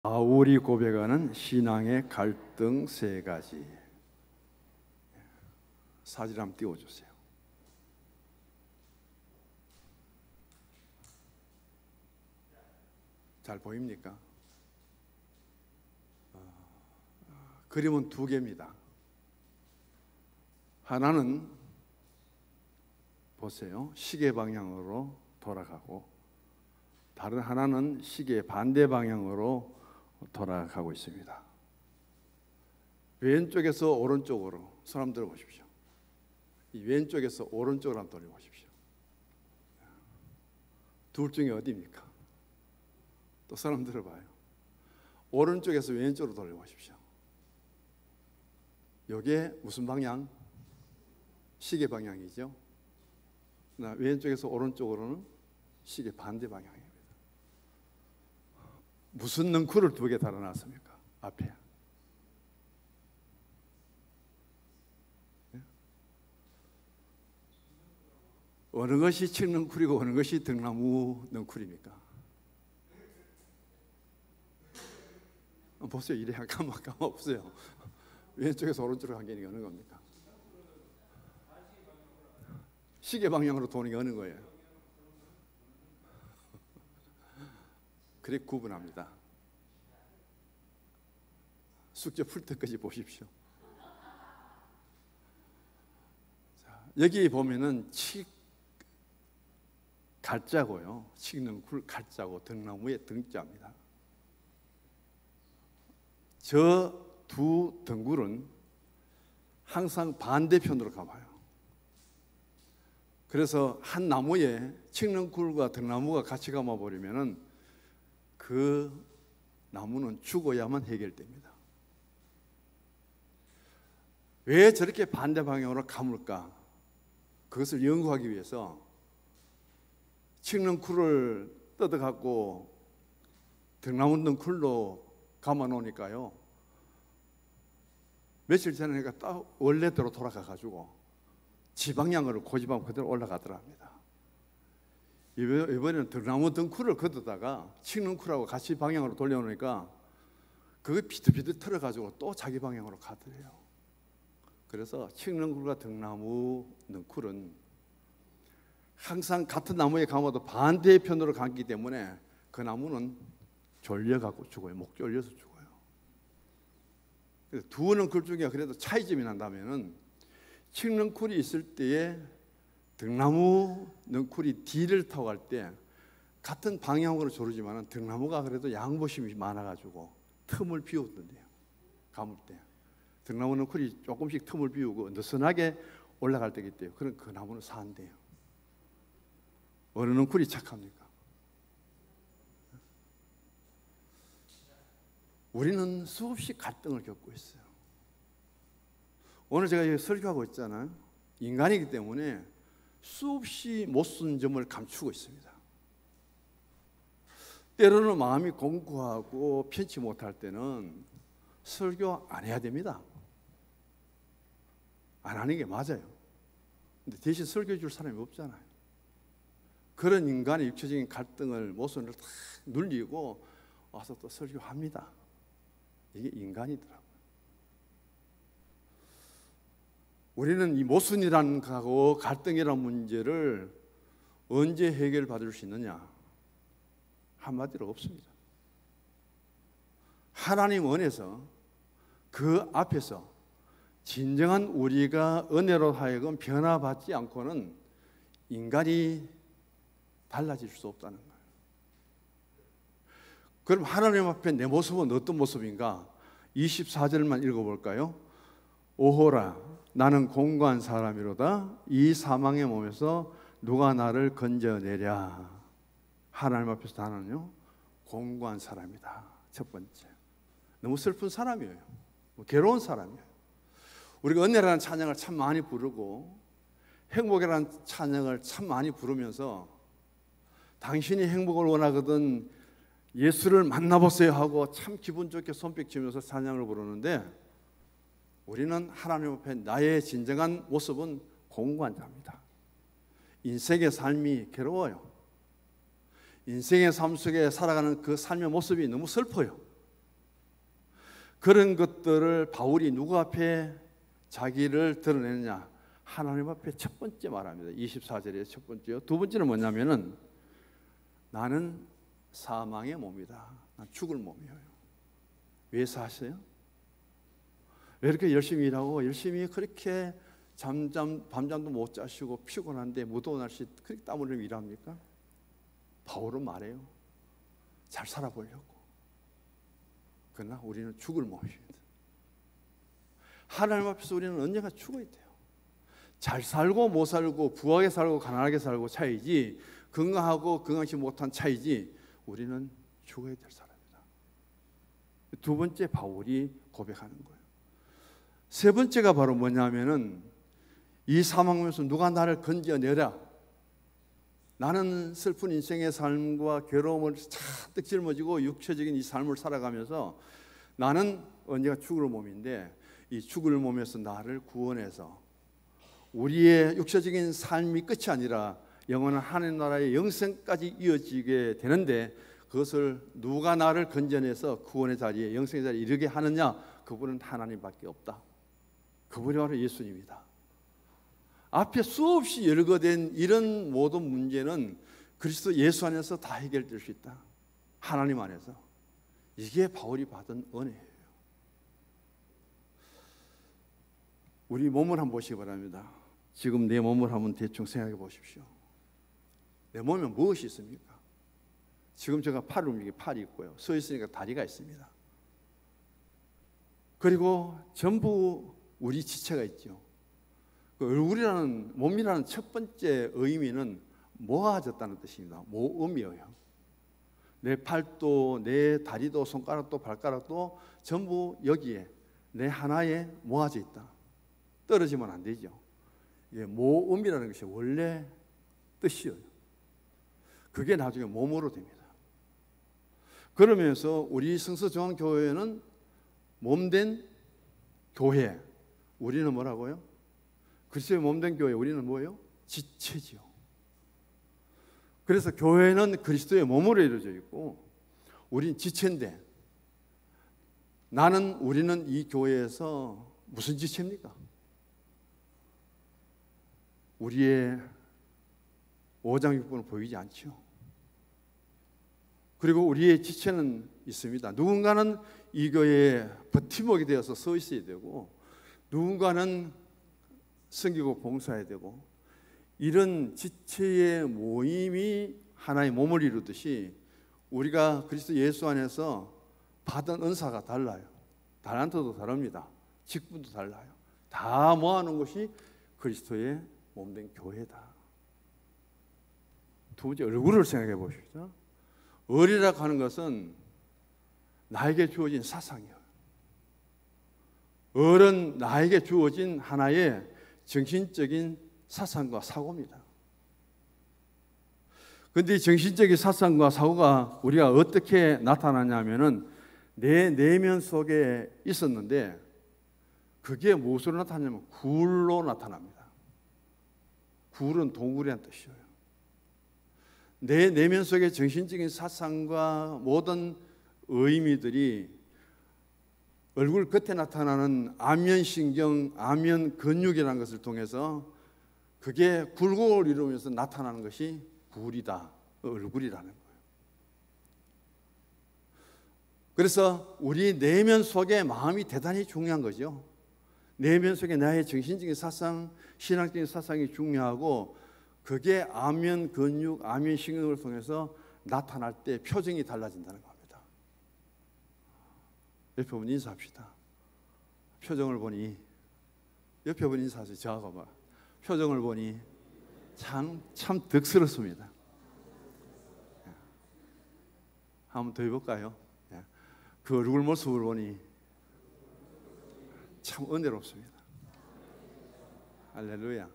바울이 고백하는 신앙의 갈등 세 가지. 사진 한번 띄워주세요. 잘 보입니까? 그림은 두 개입니다. 하나는 보세요. 시계 방향으로 돌아가고, 다른 하나는 시계 반대 방향으로 돌아가고 있습니다. 왼쪽에서 오른쪽으로 손 한번 들어보십시오. 이 왼쪽에서 오른쪽으로 한번 돌려보십시오. 둘 중에 어디입니까? 또 손 한번 들어봐요. 오른쪽에서 왼쪽으로 돌려보십시오. 이게 무슨 방향? 시계 방향이죠. 왼쪽에서 오른쪽으로는 시계 반대 방향입니다. 무슨 능쿨을 두 개 달아놨습니까? 앞에. 어느 것이 칡능쿨이고 어느 것이 등나무 능쿨입니까? 보세요. 이래 가만 없어요. 왼쪽에서 오른쪽으로 간 게 어느 겁니까? 시계 방향으로 도는 게 어느 거예요? 그래 구분합니다. 숙제 풀 때까지 보십시오. 자, 여기 보면은 갈자고요. 칡능쿨 갈자고 등나무의 등자입니다. 저 두 등굴은 항상 반대편으로 가봐요. 그래서 한 나무에 칡능쿨과 등나무가 같이 감아버리면은 그 나무는 죽어야만 해결됩니다. 왜 저렇게 반대 방향으로 감을까? 그것을 연구하기 위해서 칡능쿨을 뜯어갖고 등나무 능쿨로 감아 놓으니까요, 며칠 전에 딱 원래대로 돌아가가지고 지방향으로 고지방 그대로 올라가더랍니다. 이번에는 등나무 등쿨을 걷어다가 칡능쿨하고 같이 방향으로 돌려놓으니까 그게 비슷비슷 틀어가지고 또 자기 방향으로 가더래요. 그래서 칡능쿨과 등나무 능쿨은 항상 같은 나무에 감아도 반대편으로 감기 때문에 그 나무는 졸려갖고 죽어요. 목 졸려서 죽어요. 그래서 두 능쿨 중에 그래도 차이점이 난다면은 칡능쿨이 있을 때에 등나무 능쿨이 뒤를 타고 갈 때 같은 방향으로 조르지만 등나무가 그래도 양보심이 많아가지고 틈을 비우던데요. 감을 때 등나무 능쿨이 조금씩 틈을 비우고 느슨하게 올라갈 때기 때문에 그런 그 나무는 산대요. 어느 능쿨이 착합니까? 우리는 수없이 갈등을 겪고 있어요. 오늘 제가 여기 설교하고 있잖아요. 인간이기 때문에 수없이 못 쓴 점을 감추고 있습니다. 때로는 마음이 공고하고 편치 못할 때는 설교 안 해야 됩니다. 안 하는 게 맞아요. 근데 대신 설교해 줄 사람이 없잖아요. 그런 인간의 육체적인 갈등을 모순을 다 눌리고 와서 또 설교합니다. 이게 인간이더라고요. 우리는 이 모순이라는 거하고 갈등이라는 문제를 언제 해결받을 수 있느냐? 한마디로 없습니다. 하나님 은혜에서 그 앞에서 진정한 우리가 은혜로 하여금 변화받지 않고는 인간이 달라질 수 없다는 거예요. 그럼 하나님 앞에 내 모습은 어떤 모습인가? 24절만 읽어볼까요? 오호라 나는 공고한 사람이로다. 이 사망의 몸에서 누가 나를 건져내랴. 하나님 앞에서 나는요 공고한 사람이다. 첫 번째, 너무 슬픈 사람이에요. 괴로운 사람이에요. 우리가 은혜라는 찬양을 참 많이 부르고 행복이라는 찬양을 참 많이 부르면서 당신이 행복을 원하거든 예수를 만나보세요 하고 참 기분 좋게 손뼉 치면서 찬양을 부르는데, 우리는 하나님 앞에 나의 진정한 모습은 공고한 자입니다. 인생의 삶이 괴로워요. 인생의 삶 속에 살아가는 그 삶의 모습이 너무 슬퍼요. 그런 것들을 바울이 누구 앞에 자기를 드러내느냐? 하나님 앞에 첫 번째 말합니다. 24절에 첫 번째요. 두 번째는 뭐냐면은 나는 사망의 몸이다. 난 죽을 몸이에요. 왜 사세요? 왜 이렇게 열심히 일하고 열심히 그렇게 밤잠도 못 자시고 피곤한데 무더운 날씨 그렇게 땀 흘리며 일합니까? 바울은 말해요. 잘 살아보려고. 그러나 우리는 죽을 몸입니다. 하나님 앞에서 우리는 언젠가 죽어야 돼요. 잘 살고 못 살고 부하게 살고 가난하게 살고 차이지, 건강하고 건강하지 못한 차이지, 우리는 죽어야 될 사람이다. 두 번째 바울이 고백하는 거예요. 세 번째가 바로 뭐냐면은 이 사망에서 누가 나를 건져내라. 나는 슬픈 인생의 삶과 괴로움을 잔뜩 짊어지고 육체적인 이 삶을 살아가면서 나는 언제가 죽을 몸인데 이 죽을 몸에서 나를 구원해서 우리의 육체적인 삶이 끝이 아니라 영원한 하나님 나라의 영생까지 이어지게 되는데 그것을 누가 나를 건져내서 구원의 자리에 영생의 자리에 이르게 하느냐? 그분은 하나님밖에 없다. 그분이 바로 예수님이다. 앞에 수없이 열거된 이런 모든 문제는 그리스도 예수 안에서 다 해결될 수 있다. 하나님 안에서. 이게 바울이 받은 은혜예요. 우리 몸을 한번 보시기 바랍니다. 지금 내 몸을 한번 대충 생각해 보십시오. 내 몸에 무엇이 있습니까? 지금 제가 팔을 움직이고 팔이 있고요. 서 있으니까 다리가 있습니다. 그리고 전부 우리 지체가 있죠. 그 얼굴이라는 몸이라는 첫 번째 의미는 모아졌다는 뜻입니다. 모음이에요. 내 팔도 내 다리도 손가락도 발가락도 전부 여기에 내 하나에 모아져 있다. 떨어지면 안 되죠. 이게 모음이라는 것이 원래 뜻이에요. 그게 나중에 몸으로 됩니다. 그러면서 우리 성서중앙교회는 몸된 교회, 우리는 뭐라고요? 그리스도의 몸된 교회, 우리는 뭐예요? 지체지요. 그래서 교회는 그리스도의 몸으로 이루어져 있고 우리는 지체인데 우리는 이 교회에서 무슨 지체입니까? 우리의 5장 6번은 보이지 않죠. 그리고 우리의 지체는 있습니다. 누군가는 이 교회에 버팀목이 되어서 서 있어야 되고 누군가는 섬기고 봉사해야 되고 이런 지체의 모임이 하나의 몸을 이루듯이 우리가 그리스도 예수 안에서 받은 은사가 달라요. 달란트도 다릅니다. 직분도 달라요. 다 모아놓은 것이 그리스도의 몸된 교회다. 두 번째, 얼굴을 생각해 보십시오. 얼이라고 하는 것은 나에게 주어진 사상이에요. 얼은 나에게 주어진 하나의 정신적인 사상과 사고입니다. 그런데 이 정신적인 사상과 사고가 우리가 어떻게 나타나냐면은 내 내면 속에 있었는데 그게 무엇으로 나타나냐면 굴로 나타납니다. 굴은 동굴이라는 뜻이에요. 내 내면 속의 정신적인 사상과 모든 의미들이 얼굴 겉에 나타나는 안면신경, 안면근육이라는 것을 통해서 그게 굴곡을 이루면서 나타나는 것이 굴이다, 얼굴이라는 거예요. 그래서 우리 내면 속의 마음이 대단히 중요한 거죠. 내면 속에 나의 정신적인 사상, 신앙적인 사상이 중요하고 그게 안면근육, 안면신경을 통해서 나타날 때 표정이 달라진다는 겁니다. 옆에 분 인사합시다. 표정을 보니 옆에 분 인사하세요. 저하고 막 표정을 보니 참 덕스럽습니다. 한번 더 해볼까요? 그 얼굴 모습을 보니 참 은혜롭습니다. 할렐루야.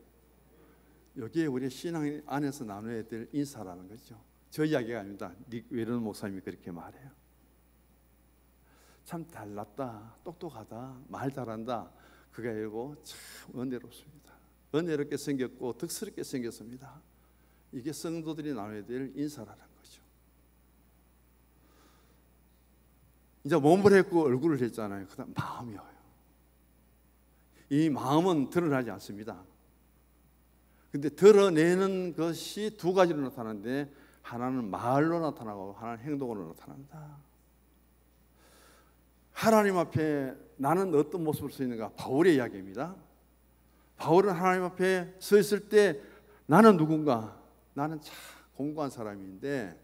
여기에 우리 신앙 안에서 나눠야 될 인사라는 거죠. 저 이야기가 아닙니다. 닉 웨런 목사님이 그렇게 말해요. 참 달랐다, 똑똑하다, 말 잘한다. 그게 아니고 참 은혜롭습니다. 은혜롭게 생겼고 덕스럽게 생겼습니다. 이게 성도들이 나눠야 될 인사라는 거죠. 이제 몸을 했고 얼굴을 했잖아요. 그다음 마음이 와요. 이 마음은 드러나지 않습니다. 근데 드러내는 것이 두 가지로 나타나는데 하나는 말로 나타나고 하나는 행동으로 나타난다. 하나님 앞에 나는 어떤 모습으로 서 있는가? 바울의 이야기입니다. 바울은 하나님 앞에 서 있을 때 나는 누군가? 나는 참 공고한 사람인데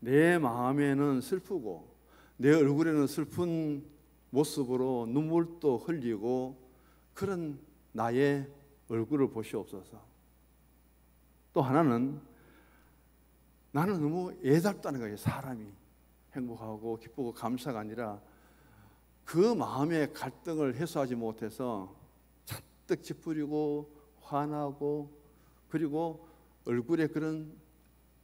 내 마음에는 슬프고 내 얼굴에는 슬픈 모습으로 눈물도 흘리고 그런 나의 얼굴을 보시옵소서. 또 하나는 나는 너무 애답다는 거예요. 사람이 행복하고 기쁘고 감사가 아니라 그 마음의 갈등을 해소하지 못해서 잔뜩 찌푸리고 화나고 그리고 얼굴에 그런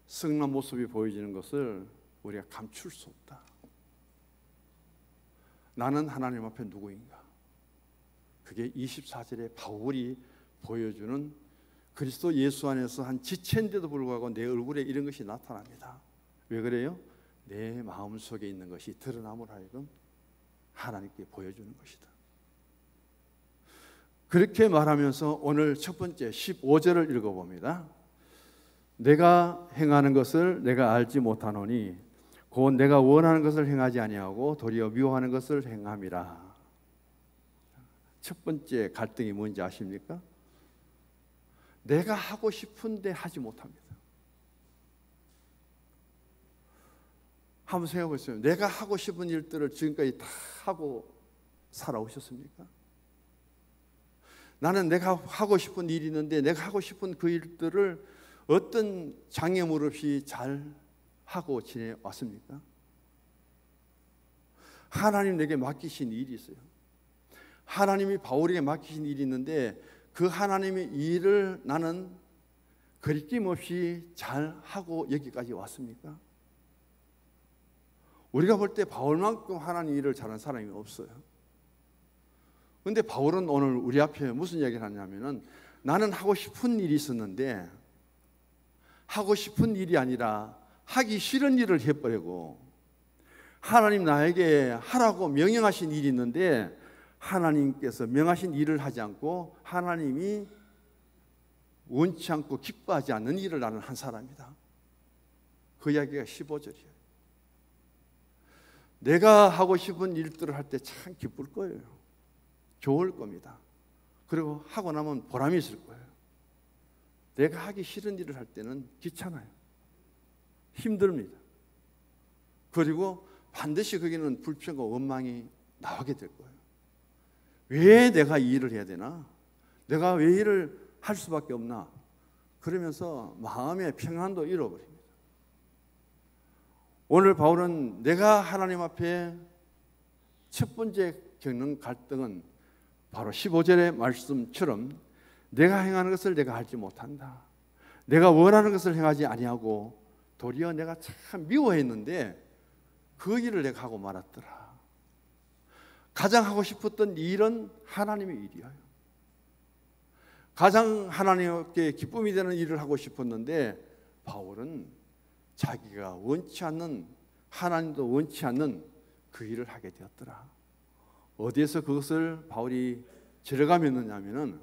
성난 모습이 보여지는 것을 우리가 감출 수 없다. 나는 하나님 앞에 누구인가? 그게 24절에 바울이 보여주는 그리스도 예수 안에서 한 지체인데도 불구하고 내 얼굴에 이런 것이 나타납니다. 왜 그래요? 내 마음속에 있는 것이 드러남으로 하여금 하나님께 보여주는 것이다. 그렇게 말하면서 오늘 첫 번째 15절을 읽어봅니다. 내가 행하는 것을 내가 알지 못하노니 곧 내가 원하는 것을 행하지 아니하고 도리어 미워하는 것을 행함이라. 첫 번째 갈등이 뭔지 아십니까? 내가 하고 싶은데 하지 못합니다. 한번 생각해 보세요. 내가 하고 싶은 일들을 지금까지 다 하고 살아오셨습니까? 나는 내가 하고 싶은 일이 있는데 내가 하고 싶은 그 일들을 어떤 장애물 없이 잘 하고 지내왔습니까? 하나님 내게 맡기신 일이 있어요. 하나님이 바울에게 맡기신 일이 있는데 그 하나님의 일을 나는 거리낌 없이 잘 하고 여기까지 왔습니까? 우리가 볼 때 바울만큼 하나님 일을 잘하는 사람이 없어요. 그런데 바울은 오늘 우리 앞에 무슨 이야기를 하냐면은 나는 하고 싶은 일이 있었는데 하고 싶은 일이 아니라 하기 싫은 일을 해버리고 하나님 나에게 하라고 명령하신 일이 있는데 하나님께서 명하신 일을 하지 않고 하나님이 원치 않고 기뻐하지 않는 일을 나는 한 사람이다. 그 이야기가 15절이에요. 내가 하고 싶은 일들을 할 때 참 기쁠 거예요. 좋을 겁니다. 그리고 하고 나면 보람이 있을 거예요. 내가 하기 싫은 일을 할 때는 귀찮아요. 힘듭니다. 그리고 반드시 거기는 불평과 원망이 나오게 될 거예요. 왜 내가 이 일을 해야 되나? 내가 왜 일을 할 수밖에 없나? 그러면서 마음의 평안도 잃어버립니다. 오늘 바울은 내가 하나님 앞에 첫 번째 겪는 갈등은 바로 15절의 말씀처럼 내가 행하는 것을 내가 알지 못한다. 내가 원하는 것을 행하지 아니하고 도리어 내가 참 미워했는데 그 일을 내가 하고 말았더라. 가장 하고 싶었던 일은 하나님의 일이에요. 가장 하나님께 기쁨이 되는 일을 하고 싶었는데 바울은 자기가 원치 않는, 하나님도 원치 않는 그 일을 하게 되었더라. 어디에서 그것을 바울이 들어가면느냐 하면은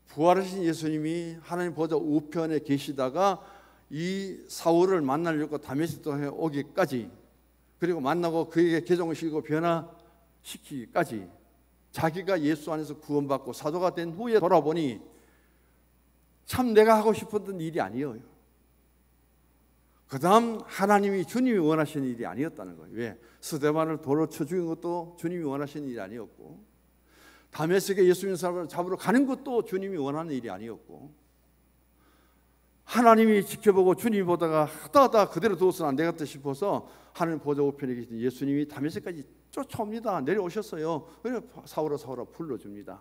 부활하신 예수님이 하나님 보좌 우편에 계시다가 이 사울을 만나려고 다메섹에 오기까지, 그리고 만나고 그에게 개종을 시키고 변화시키기까지 자기가 예수 안에서 구원받고 사도가 된 후에 돌아보니 참 내가 하고 싶었던 일이 아니에요. 그 다음 하나님이 주님이 원하시는 일이 아니었다는 거예요. 왜? 스데반을 돌로 쳐 죽인 것도 주님이 원하시는 일이 아니었고, 다메섹에 예수님 사람을 잡으러 가는 것도 주님이 원하는 일이 아니었고, 하나님이 지켜보고 주님이 보다가 하다 그대로 두어서는 안 되겠다 싶어서 하나님 보좌 우편에 계신 예수님이 다메섹까지 쫓아옵니다. 내려오셨어요. 그래서 사울아 불러줍니다.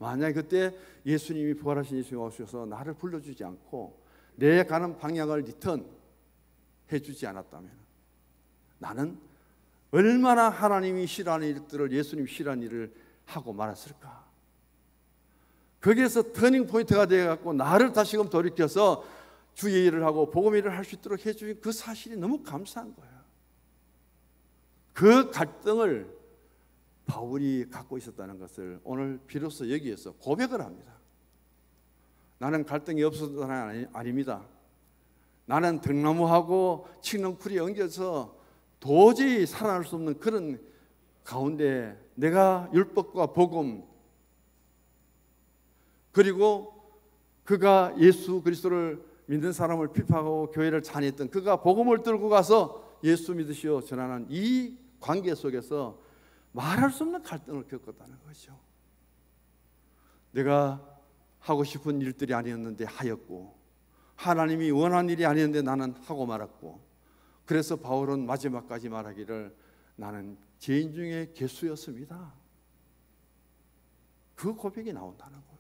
만약에 그때 예수님이 부활하신 예수님이 오셔서 나를 불러주지 않고 내 가는 방향을 리턴 해주지 않았다면 나는 얼마나 하나님이 싫어하는 일들을, 예수님이 싫어하는 일을 하고 말았을까. 거기에서 터닝 포인트가 되어갖고 나를 다시금 돌이켜서 주의 일을 하고 복음 일을 할 수 있도록 해주신 그 사실이 너무 감사한 거예요. 그 갈등을 바울이 갖고 있었다는 것을 오늘 비로소 여기에서 고백을 합니다. 나는 갈등이 없었던 사람이 아닙니다. 나는 등나무하고 칡렁쿨이 엉겨서 도저히 살아날 수 없는 그런 가운데 내가 율법과 복음, 그리고 그가 예수 그리스도를 믿는 사람을 비판하고 교회를 잔해했던 그가 복음을 들고 가서 예수 믿으시오 전하는 이 관계 속에서 말할 수 없는 갈등을 겪었다는 거죠. 내가 하고 싶은 일들이 아니었는데 하였고, 하나님이 원하는 일이 아니었는데 나는 하고 말았고, 그래서 바울은 마지막까지 말하기를 나는 죄인 중에 괴수였습니다. 그 고백이 나온다는 거예요.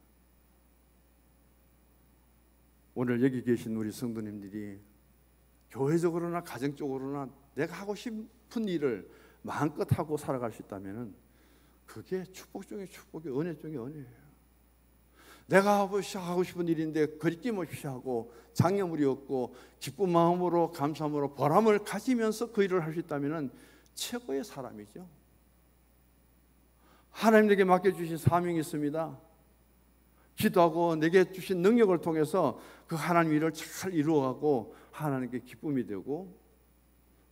오늘 여기 계신 우리 성도님들이 교회적으로나 가정적으로나 내가 하고 싶은 일을 마음껏 하고 살아갈 수 있다면 그게 축복 중에 축복이, 은혜 중에 은혜예요. 내가 하고 싶은 일인데 거리낌 없이 하고 장애물이 없고 기쁜 마음으로 감사함으로 보람을 가지면서 그 일을 할 수 있다면 최고의 사람이죠. 하나님에게 맡겨주신 사명이 있습니다. 기도하고 내게 주신 능력을 통해서 그 하나님 일을 잘 이루어가고 하나님께 기쁨이 되고,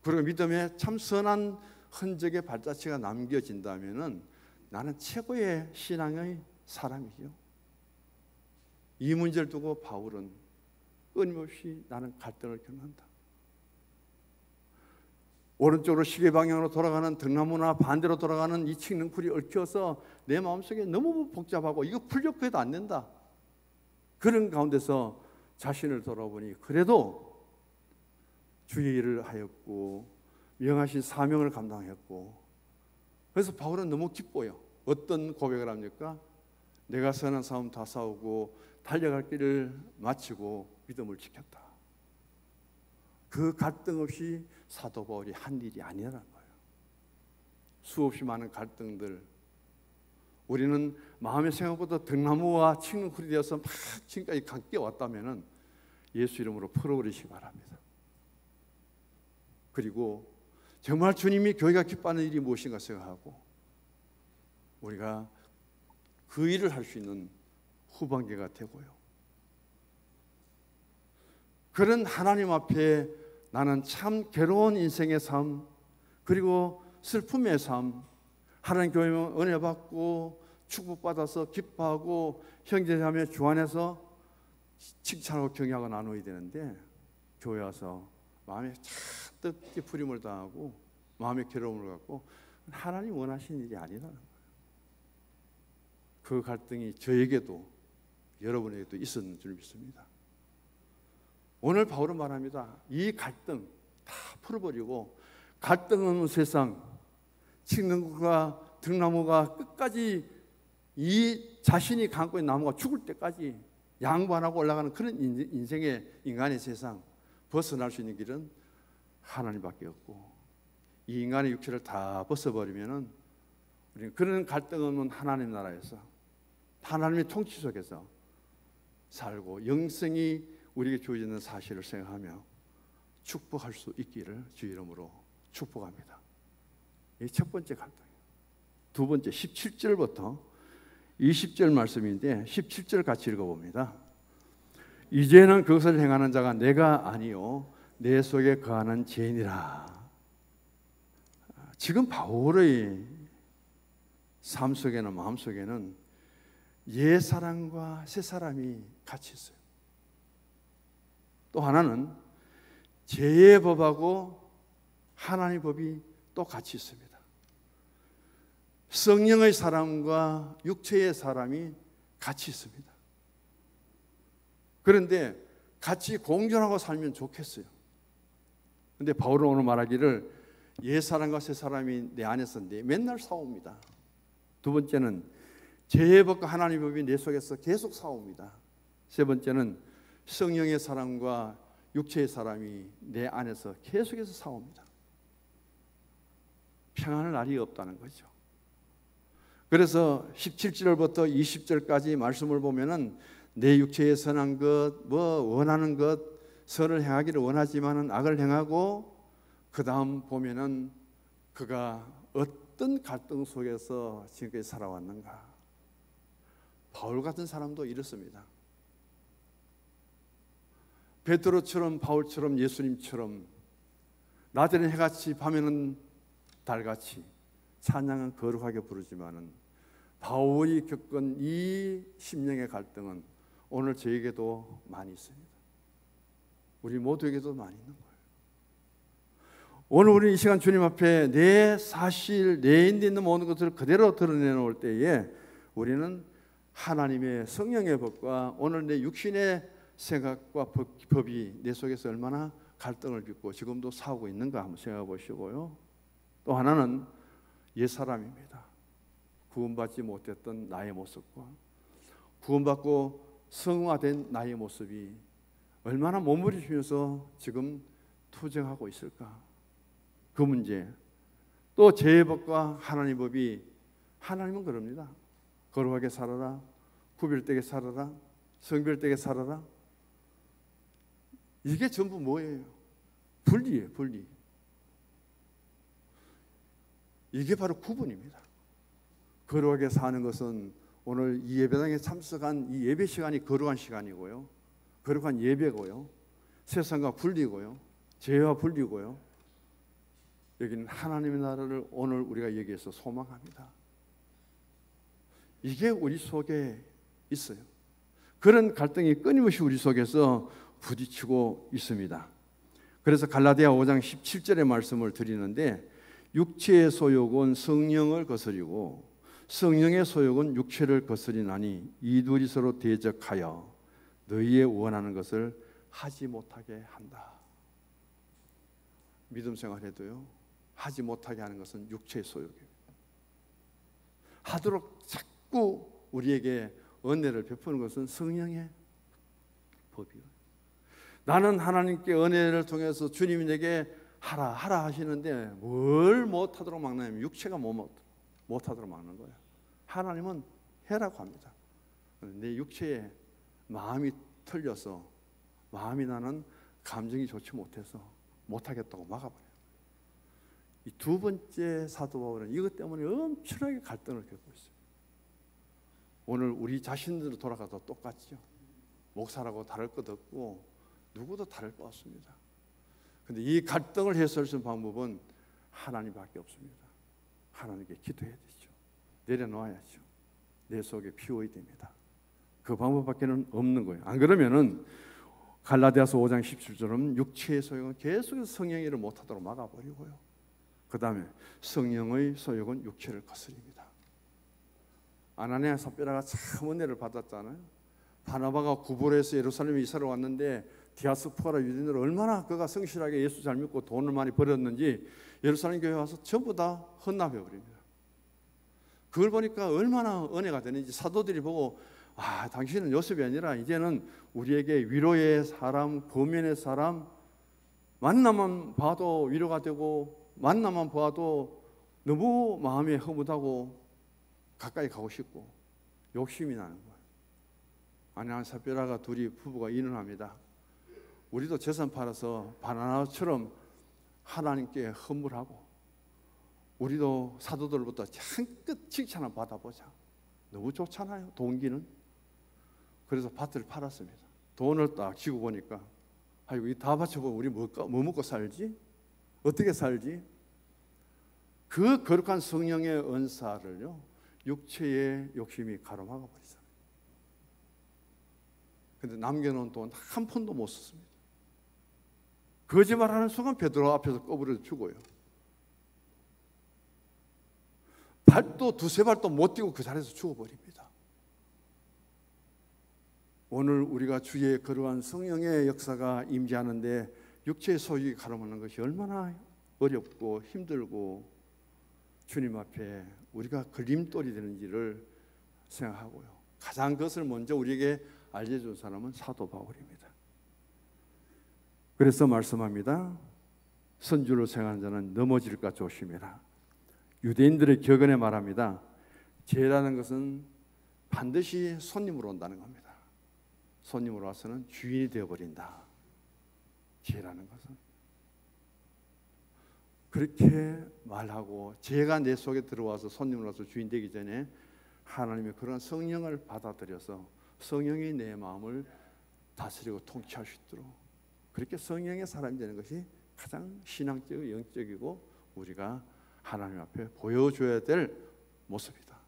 그리고 믿음의 참 선한 흔적의 발자취가 남겨진다면 나는 최고의 신앙의 사람이죠. 이 문제를 두고 바울은 끊임없이 나는 갈등을 겪는다. 오른쪽으로 시계 방향으로 돌아가는 등나무나 반대로 돌아가는 이 칡렁쿨이 얽혀서 내 마음속에 너무 복잡하고 이거 풀려고 해도 안 된다. 그런 가운데서 자신을 돌아보니 그래도 주의 일을 하였고 명하신 사명을 감당했고, 그래서 바울은 너무 기뻐요. 어떤 고백을 합니까? 내가 선한 싸움 다 싸우고 달려갈 길을 마치고 믿음을 지켰다. 그 갈등 없이 사도 바울이 한 일이 아니라는 거예요. 수없이 많은 갈등들, 우리는 마음의 생각보다 등나무와 칡렁쿨이 되어서 막 지금까지 함께 왔다면 예수 이름으로 풀어버리시기 바랍니다. 그리고 정말 주님이 교회가 기뻐하는 일이 무엇인가 생각하고 우리가 그 일을 할 수 있는 후반기가 되고요. 그런 하나님 앞에 나는 참 괴로운 인생의 삶, 그리고 슬픔의 삶, 하나님 교회 은혜 받고 축복받아서 기뻐하고 형제자매 주안에서 칭찬하고 격려하고 나누어야 되는데 교회 와서 마음에 잔뜩 찌푸림을 당하고 마음의 괴로움을 갖고 하나님 원하시는 일이 아니라는 거예요. 그 갈등이 저에게도 여러분에게도 있었는 줄 믿습니다. 오늘 바울은 말합니다. 이 갈등 다 풀어버리고 갈등 없는 세상, 칡렁쿨과 등나무가 끝까지 이 자신이 감고 있는 나무가 죽을 때까지 양보 안 하고 올라가는 그런 인생의 인간의 세상, 벗어날 수 있는 길은 하나님밖에 없고, 이 인간의 육체를 다 벗어버리면은 우리는 그런 갈등 없는 하나님 나라에서 하나님의 통치 속에서 살고 영생이 우리에게 주어지는 사실을 생각하며 축복할 수 있기를 주 이름으로 축복합니다. 이 첫 번째 갈등이에요. 두 번째 17절부터 20절 말씀인데 17절 같이 읽어봅니다. 이제는 그것을 행하는 자가 내가 아니요 내 속에 거하는 죄인이라. 지금 바울의 삶 속에는, 마음 속에는 옛 사람과 새 사람이 같이 있어요. 또 하나는 죄의 법하고 하나님의 법이 또 같이 있습니다. 성령의 사람과 육체의 사람이 같이 있습니다. 그런데 같이 공존하고 살면 좋겠어요. 그런데 바울은 오늘 말하기를 옛 사람과 새 사람이 내 안에서 맨날 싸웁니다. 두 번째는 죄의 법과 하나님의 법이 내 속에서 계속 싸웁니다. 세 번째는 성령의 사람과 육체의 사람이 내 안에서 계속해서 싸웁니다. 평안할 날이 없다는 거죠. 그래서 17절부터 20절까지 말씀을 보면은 내 육체에 선한 것, 원하는 것, 선을 행하기를 원하지만은 악을 행하고, 그 다음 보면은 그가 어떤 갈등 속에서 지금까지 살아왔는가? 바울 같은 사람도 이렇습니다. 베드로처럼 바울처럼 예수님처럼 낮에는 해같이 밤에는 달같이 찬양은 거룩하게 부르지만은 바울이 겪은 이 심령의 갈등은 오늘 저에게도 많이 있습니다. 우리 모두에게도 많이 있는 거예요. 오늘 우리 이 시간 주님 앞에 내 사실, 내 인데 있는 모든 것들을 그대로 드러내놓을 때에 우리는 하나님의 성령의 법과 오늘 내 육신의 생각과 법이 내 속에서 얼마나 갈등을 빚고 지금도 싸우고 있는가 한번 생각해 보시고요. 또 하나는 옛사람입니다. 구원받지 못했던 나의 모습과 구원받고 성화된 나의 모습이 얼마나 몸부림치면서 지금 투쟁하고 있을까? 그 문제. 또 죄의 법과 하나님의 법이, 하나님은 그럽니다. 거룩하게 살아라, 구별되게 살아라, 성별되게 살아라. 이게 전부 뭐예요? 분리예요, 분리. 이게 바로 구분입니다. 거룩하게 사는 것은 오늘 이 예배당에 참석한 이 예배 시간이 거룩한 시간이고요, 거룩한 예배고요, 세상과 분리고요, 죄와 분리고요. 여기는 하나님의 나라를 오늘 우리가 여기에서 소망합니다. 이게 우리 속에 있어요. 그런 갈등이 끊임없이 우리 속에서 부딪히고 있습니다. 그래서 갈라디아 5장 17절의 말씀을 드리는데, 육체의 소욕은 성령을 거스리고 성령의 소욕은 육체를 거스리나니 이 둘이 서로 대적하여 너희의 원하는 것을 하지 못하게 한다. 믿음 생활해도요, 하지 못하게 하는 것은 육체의 소욕이에요. 하도록 자꾸 우리에게 은혜를 베푸는 것은 성령의 법이에요. 나는 하나님께 은혜를 통해서 주님이 내게 하라 하라 하시는데 뭘 못하도록 막냐면 육체가 못하도록 막는 거예요. 하나님은 해라고 합니다. 내 육체에 마음이 틀려서, 마음이 나는 감정이 좋지 못해서 못하겠다고 막아버려요. 이 두 번째 사도 바울은 이것 때문에 엄청나게 갈등을 겪고 있어요. 오늘 우리 자신들로 돌아가도 똑같죠. 목사라고 다를 것 없고 누구도 다를 것 없습니다. 그런데 이 갈등을 해소할 수 있는 방법은 하나님밖에 없습니다. 하나님께 기도해야 되죠. 내려놓아야죠. 내 속에 피워야 됩니다. 그 방법밖에는 없는 거예요. 안 그러면은 갈라디아서 5장 17절은 육체의 소욕은 계속해서 성령의 일을 못하도록 막아버리고요, 그 다음에 성령의 소욕은 육체를 거스립니다. 아나니아 삽비라가 참 은혜를 받았잖아요. 바나바가 구볼에서 예루살렘에 이사를 왔는데 디아스포라 유대인들 얼마나 그가 성실하게 예수 잘 믿고 돈을 많이 벌었는지 예루살렘 교회 와서 전부 다 헌납해 버립니다. 그걸 보니까 얼마나 은혜가 되는지 사도들이 보고, 아, 당신은 요셉이 아니라 이제는 우리에게 위로의 사람, 고면의 사람, 만나만 봐도 위로가 되고 만나만 봐도 너무 마음이 흐뭇하고 가까이 가고 싶고 욕심이 나는 거예요. 아나니아 삽비라가 둘이 부부가 인원합니다. 우리도 재산 팔아서 바나나처럼 하나님께 헌물하고 우리도 사도들부터 한끗 칭찬 한번 받아보자. 너무 좋잖아요, 동기는. 그래서 밭을 팔았습니다. 돈을 딱 쥐고 보니까, 아이고 이 다 바쳐보면 우리 뭐 먹고 살지? 어떻게 살지? 그 거룩한 성령의 은사를요, 육체의 욕심이 가로막아 버리잖아요. 근데 남겨놓은 돈 한 푼도 못 썼습니다. 거짓말하는 순간 베드로 앞에서 꺼부려 죽어요. 발도 두세 발도 못 뛰고 그 자리에서 죽어버립니다. 오늘 우리가 주의 거룩한 성령의 역사가 임재하는데 육체의 소욕이 가로막는 것이 얼마나 어렵고 힘들고 주님 앞에 우리가 걸림돌이 되는지를 생각하고요, 가장 그것을 먼저 우리에게 알려준 사람은 사도 바울입니다. 그래서 말씀합니다. 선주로 생각하는 자는 넘어질까 조심해라. 유대인들의 격언에 말합니다. 죄라는 것은 반드시 손님으로 온다는 겁니다. 손님으로 와서는 주인이 되어버린다. 죄라는 것은. 그렇게 말하고 제가 내 속에 들어와서 손님으로서 주인 되기 전에 하나님의 그런 성령을 받아들여서 성령이 내 마음을 다스리고 통치할 수 있도록 그렇게 성령의 사람이 되는 것이 가장 신앙적이고 영적이고 우리가 하나님 앞에 보여줘야 될 모습이다.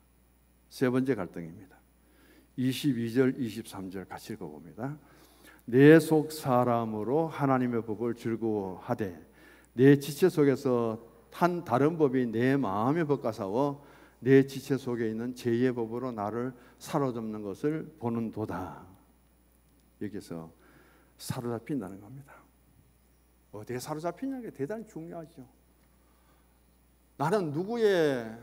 세 번째 갈등입니다. 22절 23절 같이 읽어봅니다. 내 속 사람으로 하나님의 법을 즐거워하되 내 지체 속에서 한 다른 법이 내 마음의 법과 싸워 내 지체 속에 있는 죄의 법으로 나를 사로잡는 것을 보는도다. 여기서 사로잡힌다는 겁니다. 어디에 사로잡히냐는 게 대단히 중요하죠. 나는 누구의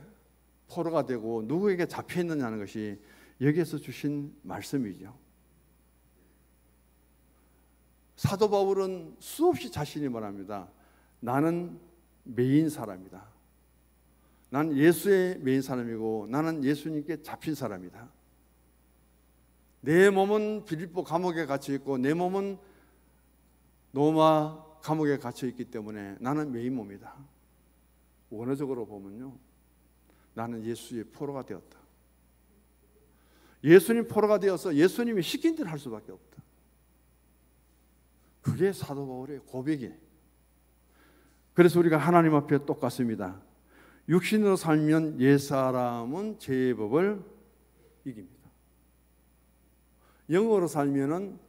포로가 되고 누구에게 잡혀 있느냐는 것이 여기에서 주신 말씀이죠. 사도 바울은 수없이 자신이 말합니다. 나는 매인 사람이다. 나는 예수의 매인 사람이고 나는 예수님께 잡힌 사람이다. 내 몸은 빌립보 감옥에 갇혀 있고 내 몸은 로마 감옥에 갇혀 있기 때문에 나는 매인 몸이다. 원어적으로 보면요, 나는 예수의 포로가 되었다. 예수님 포로가 되어서 예수님이 시킨 대로 할 수밖에 없다. 그게 사도 바울의 고백이에요. 그래서 우리가 하나님 앞에 똑같습니다. 육신으로 살면 옛사람은 죄의 법을 이깁니다. 영으로 살면은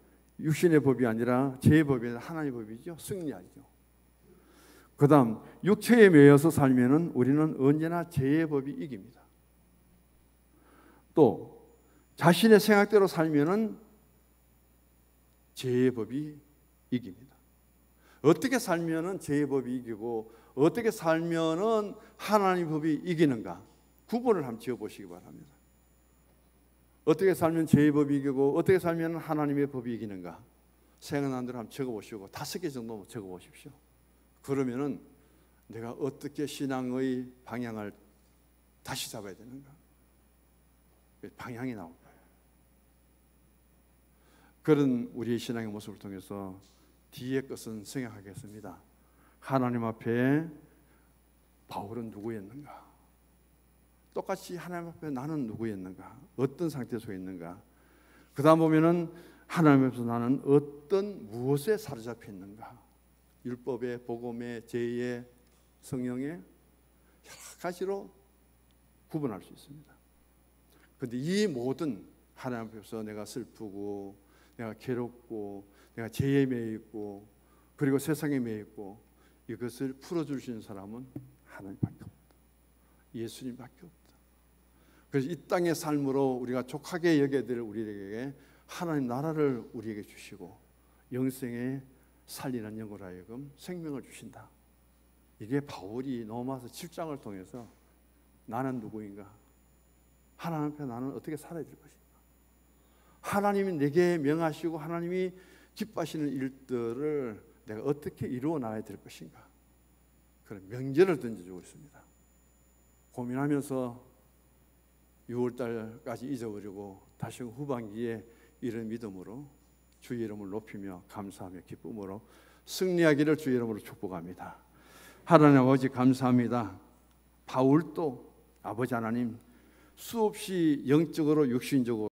육신의 법이 아니라 죄의 법이 아니라 하나님의 법이죠. 승리하죠. 그 다음 육체에 매여서 살면은 우리는 언제나 죄의 법이 이깁니다. 또 자신의 생각대로 살면은 죄의 법이 이깁니다. 어떻게 살면은 죄의 법이 이기고 어떻게 살면은 하나님의 법이 이기는가 구분을 한번 지어보시기 바랍니다. 어떻게 살면 죄의 법이 이기고 어떻게 살면 하나님의 법이 이기는가 생각난 대로 한번 적어보시고 5개 정도 적어보십시오. 그러면은 내가 어떻게 신앙의 방향을 다시 잡아야 되는가 방향이 나올 거예요. 그런 우리의 신앙의 모습을 통해서 뒤의 것은 생각하겠습니다. 하나님 앞에 바울은 누구였는가? 똑같이 하나님 앞에 나는 누구였는가? 어떤 상태 속에 있는가? 그 다음 보면은 하나님 앞에서 나는 어떤 무엇에 사로잡혀 있는가? 율법의, 복음의, 죄의, 성령의 여러 가지로 구분할 수 있습니다. 그런데 이 모든 하나님 앞에서 내가 슬프고 내가 괴롭고 내가 죄에 매여 있고 그리고 세상에 매여 있고 이것을 풀어주시는 사람은 하나님밖에 없다. 예수님밖에 없다. 그래서 이 땅의 삶으로 우리가 족하게 여겨야 될 우리에게 하나님 나라를 우리에게 주시고 영생에 살리는 영으로 하여금 생명을 주신다. 이게 바울이 로마서 7장을 통해서 나는 누구인가? 하나님 앞에 나는 어떻게 살아야 될 것인가? 하나님이 내게 명하시고 하나님이 기뻐하시는 일들을 내가 어떻게 이루어 나가야 될 것인가? 그런 명제를 던져주고 있습니다. 고민하면서 6월달까지 잊어버리고 다시 후반기에 이런 믿음으로 주의 이름을 높이며 감사하며 기쁨으로 승리하기를 주의 이름으로 축복합니다. 하나님 아버지 감사합니다. 바울도 아버지 하나님 수없이 영적으로 육신적으로